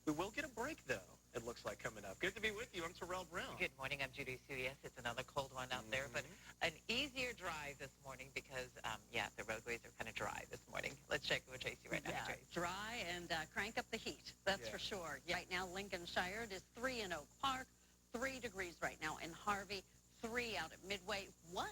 We will get a break, though, it looks like, coming up. Good to be with you. I'm Terrell Brown. Good morning. I'm Judy. So, yes, it's another cold one out there, but an easier drive this morning because, the roadways are kind of dry this morning. Let's check with Tracy right now. Yeah, Tracy. dry and crank up the heat. That's for sure. Right now, Lincolnshire, it is 3 in Oak Park, 3 degrees right now in Harvey, 3 out at Midway, 1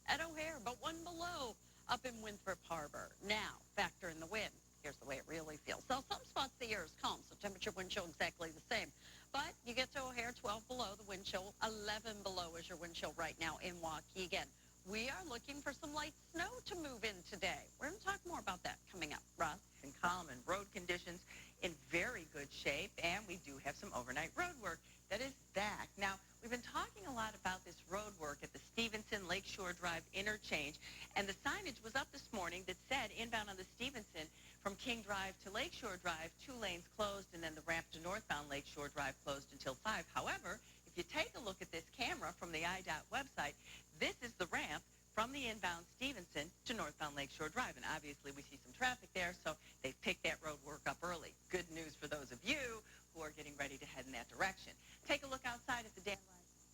at O'Hare, but 1 below up in Winthrop Harbor. Now, factor in the wind. Here's the way it really feels. So some spots the air is calm, so temperature, wind chill exactly the same. But you get to O'Hare, 12 below the wind chill, 11 below is your wind chill right now in Waukegan. We are looking for some light snow to move in today. We're going to talk more about that coming up. Russ? And calm and road conditions in very good shape, and we do have some overnight road work that is back. Now, we've been talking a lot about this road work at the Stevenson Lakeshore Drive interchange, and the signage was up this morning that said inbound on the Stevenson from King Drive to Lakeshore Drive, 2 lanes closed, and then the ramp to northbound Lakeshore Drive closed until 5. However, if you take a look at this camera from the IDOT website, this is the ramp from the inbound Stevenson to northbound Lakeshore Drive. And obviously we see some traffic there, so they've picked that road work up early. Good news for those of you who are getting ready to head in that direction. Take a look outside at the daylight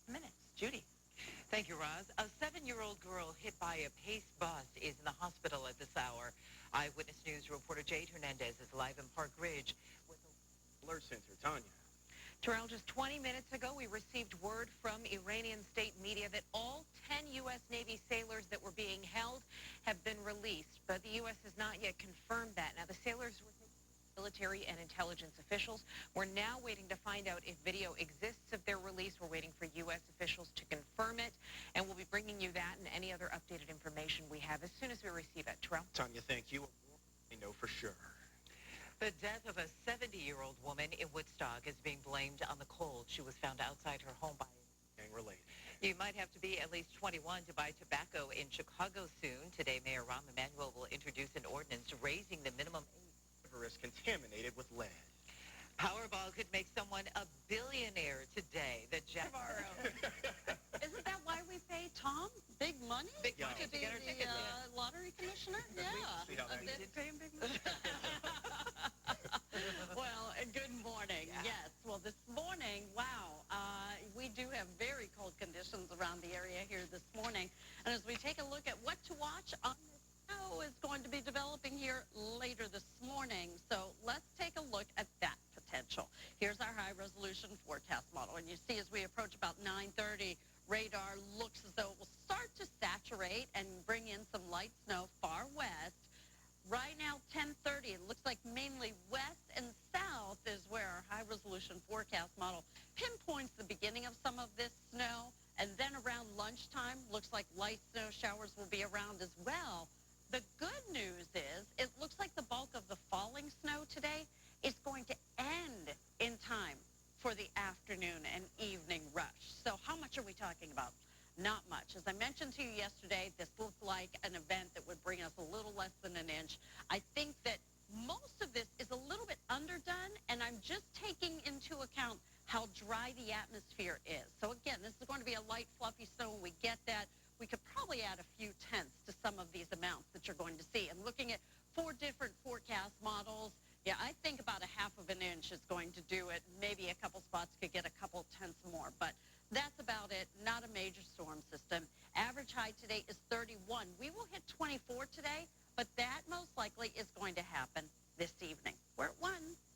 minutes. Judy. Thank you, Roz. A 7-year-old girl hit by a Pace bus is in the hospital at this hour. Eyewitness News reporter Jade Hernandez is live in Park Ridge with Alert Center, Tanja. Terrell, just 20 minutes ago, we received word from Iranian state media that all 10 U.S. Navy sailors that were being held have been released, but the U.S. has not yet confirmed that. Now, the sailors were military and intelligence officials. We're now waiting to find out if video exists of their release. We're waiting for U.S. officials to confirm it, and we'll be bringing you that and any other updated information we have as soon as we receive it. Terrell? Tanja, thank you. I know for sure. The death of a 70-year-old woman in Woodstock is being blamed on the cold. She was found outside her home by gang-related. You might have to be at least 21 to buy tobacco in Chicago soon. Today, Mayor Rahm Emanuel will introduce an ordinance raising the minimum age. River is contaminated with lead. Powerball could make someone a billionaire today. The Tomorrow. Isn't that why we pay Tom big money? Big money to to be get our ticket. the lottery commissioner? Yeah. See how that We did pay him big money. Well, good morning. Yeah. Yes. Well, this morning, wow, we do have very cold conditions around the area here this morning. And as we take a look at what to watch on the snow is going to be developing here later this morning. So let's take a look at that potential. Here's our high-resolution forecast model. And you see as we approach about 9:30, radar looks as though it will start to saturate and bring in some light snow far west. Right now, 10:30, it looks like mainly west and south is where our high-resolution forecast model pinpoints the beginning of some of this snow. And then around lunchtime, looks like light snow showers will be around as well. The good news is it looks like the bulk of the falling snow today is going to end in time for the afternoon and evening rush. So how much are we talking about? Not much. As I mentioned to you yesterday, this looked like an event that would bring us a little less than an inch. I think that most of this is a little bit underdone, and I'm just taking into account how dry the atmosphere is. So again, this is going to be a light, fluffy snow. When we get that, we could probably add a few tenths to some of these amounts that you're going to see. And looking at 4 different forecast models, yeah, I think about a half of an inch is going to do it. Maybe a couple spots could get a couple tenths more, but that's about it. Not a major storm system. Average high today is 31. We will hit 24 today, but that most likely is going to happen this evening. We're at 1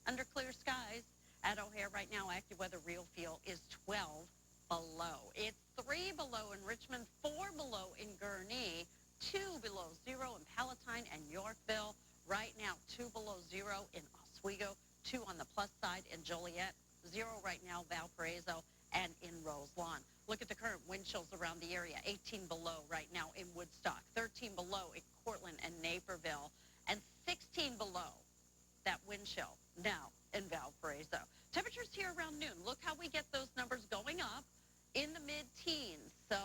under clear skies. At O'Hare right now, active weather real feel is 12 below. It's 3 below in Richmond, 4 below in Gurnee, 2 below 0 in Palatine and Yorkville. Right now, 2 below 0 in Oswego, 2 on the plus side in Joliet, 0 right now Valparaiso and in Roselawn. Look at the current wind chills around the area, 18 below right now in Woodstock, 13 below in Cortland and Naperville, and 16 below that wind chill now in Valparaiso. Temperatures here around noon. Look how we get those numbers going up in the mid-teens. So,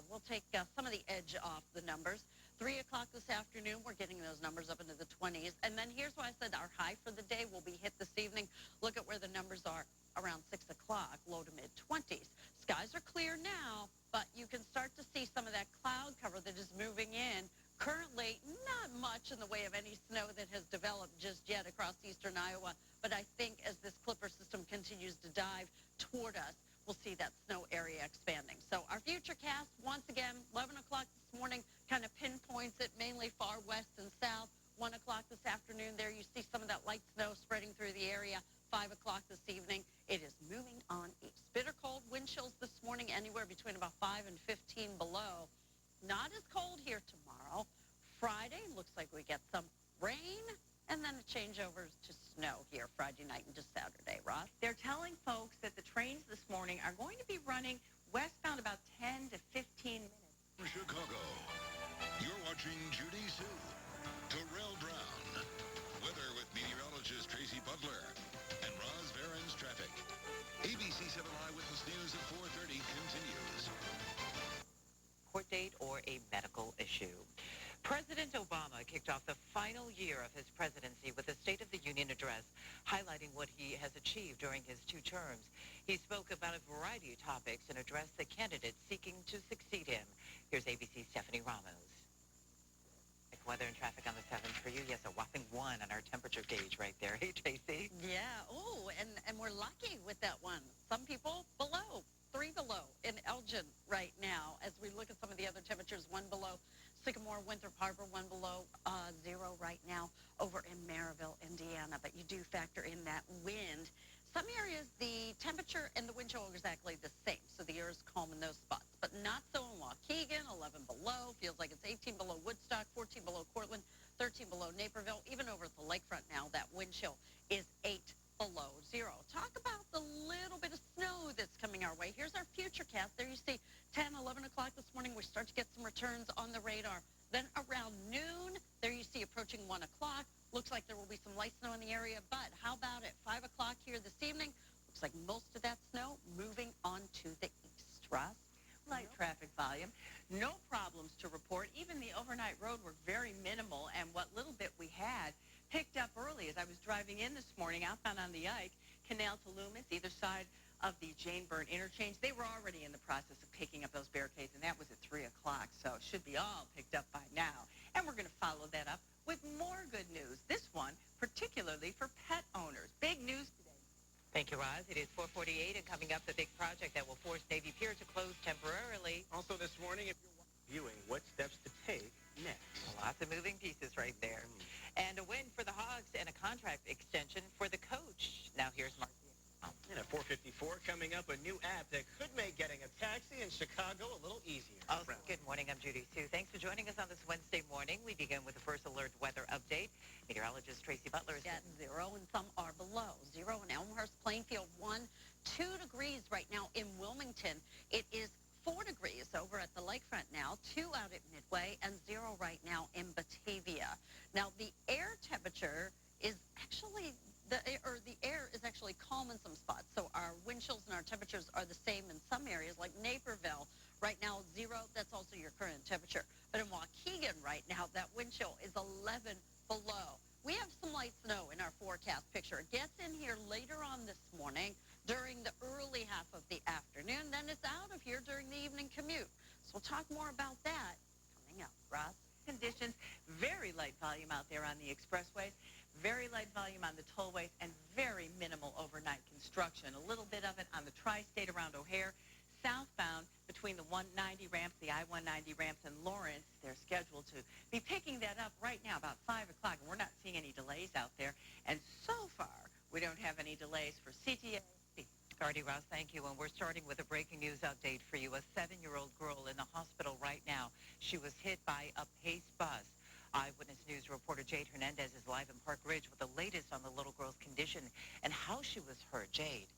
we'll take some of the edge off the numbers. 3 o'clock this afternoon, we're getting those numbers up into the 20s. And then here's why I said our high for the day will be hit this evening. Look at where the numbers are around 6 o'clock, low to mid-20s. Skies are clear now, but you can start to see some of that cloud cover that is moving in. Currently, not much in the way of any snow that has developed just yet across eastern Iowa. but I think as this Clipper system continues to dive toward us, we'll see that snow area expanding. So our futurecast, once again, 11 o'clock this morning, kind of pinpoints it mainly far west and south. 1 o'clock this afternoon, there you see some of that light snow spreading through the area. 5 o'clock this evening, it is moving on east. Bitter cold wind chills this morning, anywhere between about 5 and 15 below. Not as cold here tomorrow. Friday, looks like we get some rain, and then a changeover to snow here Friday night into Saturday. Ross? They're telling folks that the trains this morning are going to be running westbound about 10 to 15 minutes. From Chicago, you're watching Judy Sue, Terrell Brown, weather with meteorologist Tracy Butler, and Roz Varen's traffic. ABC 7 Eyewitness News at 4:30 continues. Court date or a medical issue. President Obama kicked off the final year of his presidency with a State of the Union address, highlighting what he has achieved during his 2 terms. He spoke about a variety of topics and addressed the candidates seeking to succeed him. Here's ABC's Stephanie Ramos. Weather and traffic on the 7th for you. Yes, a whopping 1 on our temperature gauge right there. Hey, Tracy. Yeah. Oh, and we're lucky with that one. Some people below, 3 below in Elgin right now. As we look at some of the other temperatures, 1 below Sycamore, Winthrop Harbor, 1 below 0 right now over in Maryville, Indiana. But you do factor in that wind. Some areas, the temperature and the wind chill are exactly the same, so the air is calm in those spots. But not so in Waukegan, 11 below. Feels like it's 18 below Woodstock, 14 below Cortland, 13 below Naperville. Even over at the lakefront now, that wind chill is 8 below 0. Talk about the little bit of snow that's coming our way. Here's our futurecast. There you see 10, 11 o'clock this morning, we start to get some returns on the radar. Then around noon, there you see approaching 1 o'clock. Looks like there will be some light snow in the area, but how about at 5 o'clock here this evening? Looks like most of that snow moving on to the east. Ross? Light traffic volume. No problems to report. Even the overnight road were very minimal, and what little bit we had picked up early as I was driving in this morning outbound on the Ike, Canal to Loomis, either side of the Jane Byrne interchange. They were already in the process of picking up those barricades, and that was at 3 o'clock, so it should be all picked up by now. And we're going to follow that up with more good news. This one, particularly for pet owners. Big news today. Thank you, Roz. It is 4:48, and coming up, the big project that will force Navy Pier to close temporarily. Also this morning, if you're viewing, what steps to take next? Lots of moving pieces right there. And a win for the Hogs and a contract extension for the coach. Now here's Mark. And at 4:54, coming up, a new app that could make getting a taxi in Chicago a little easier. Oh, good morning. I'm Judy Sue. Thanks for joining us on this Wednesday morning. We begin with the first alert weather update. Meteorologist Tracy Butler is At 0, and some are below. 0 in Elmhurst, Plainfield, 1, 2 degrees right now in Wilmington. It is 4 degrees over at the lakefront now, 2 out at Midway, and 0 right now in Batavia. Now, the air temperature is actually, the air is actually calm in some spots. So our wind chills and our temperatures are the same in some areas, like Naperville. Right now, 0, that's also your current temperature. But in Waukegan right now, that wind chill is 11 below. We have some light snow in our forecast picture. It gets in here later on this morning during the early half of the afternoon. Then it's out of here during the evening commute. So we'll talk more about that coming up. Ross? Conditions, very light volume out there on the expressways, very light volume on the tollways, and very minimal overnight construction. A little bit of it on the tri-state around O'Hare. Southbound between the 190 ramps, the I-190 ramps, and Lawrence, they're scheduled to be picking that up right now about 5 o'clock, and we're not seeing any delays out there. And so far, we don't have any delays for CTA. Gardy Ross, thank you. And we're starting with a breaking news update for you. A 7-year-old girl in the hospital right now. She was hit by a Pace bus. Eyewitness News reporter Jade Hernandez is live in Park Ridge with the latest on the little girl's condition and how she was hurt. Jade.